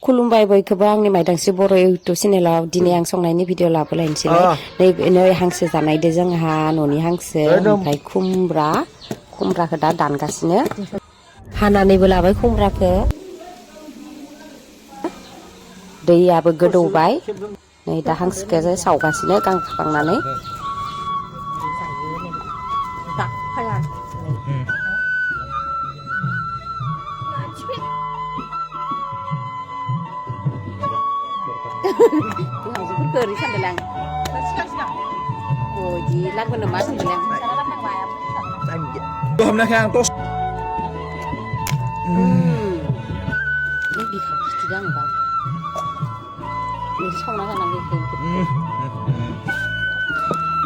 खुलुमबाय बयखौबो आंनि मायदांस्रि बर' इउटुब चेनेलाव दिनै आं संनायनि भिडिअ लाबोलायनोसैलाय नै हांसो जानायदो जोंहा न'नि हांसो ओमफ्राय खुमब्राखौ दा दानगासिनो हानानैबो लाबाय खुमब्राखौ दैयाबो गोदौबाय नै दा हांसोखौ सावगासिनो गां फुखांनानै हांसोफोरखौ ओरै सानदों आं बिदि लाबोनो मा सानदों आं बिखा खिथिदों आंबा बिदि सावना जानांगौ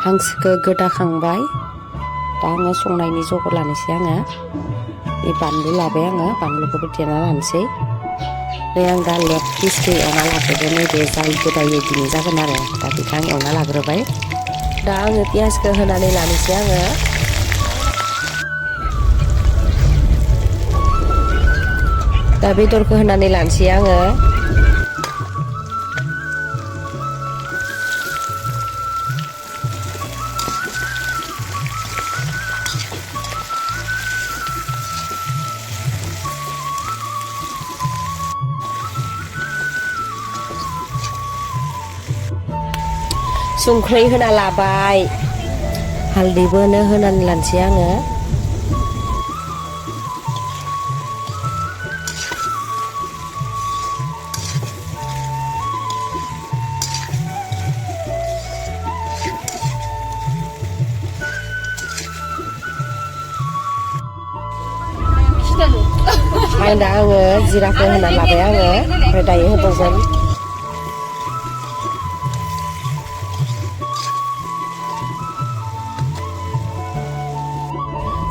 हांसोखौ गोदाखांबाय दा आङो संनायनि जगार लानोसै आङो बे बानलु लाबाय आङो बानलुखौबो देना लानोसै नै आं दा लेग पिसखौ एवना लाग्रोदो नैबे जाय गोदायो बिनि जागोन आरो दा बेखौ आं एवना लाग्रोबाय दा आङो पियासखौ होनानै लानोसै आङो दा बेदरखौ होनानै लानोसै आङो संख्रै होना लाबाय हालदैबो होनानै लानोसै आङो दा आङो जिराखौ होना लाबाय आङो ओमफ्राय दायो होबावगोन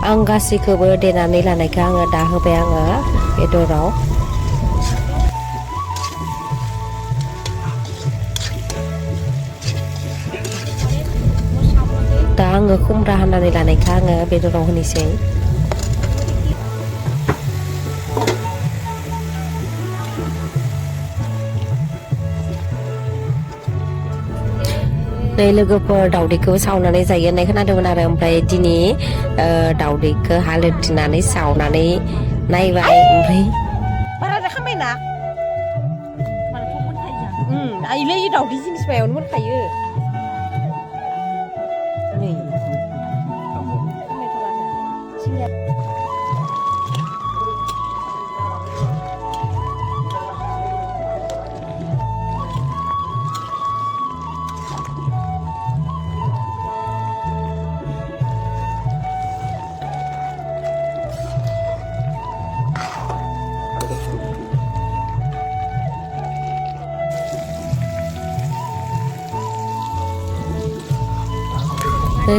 आं गासैखौबो देनानै लानायखौ आङो दा होबाय आङो बेदराव दा आङो खुमब्रा हानानै लानायखौ आङो बेदराव होनोसै नै लोगोफोर दावदैखौ सावनानै जायो होननाय खोनादोंमोन आरो ओमफ्राय दिनै दावदैखौ हालोदिनानै सावनानै नायबाय ओमफ्राय बारा जाखांबायना आइलै दावदै जिनिस बायावनो मोनखायो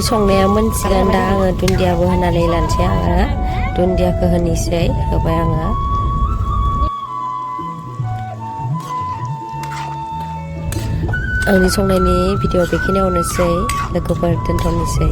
संनाया मोनसिगोन दा आङो दुन्दियाबो होनानै लानोसै आङो दुन्दियाखौ होनोसै होबाय आङो आंनि संनायनि भिडिअ बेखिनियावनोसै लोगोफोर दोनथ'नोसै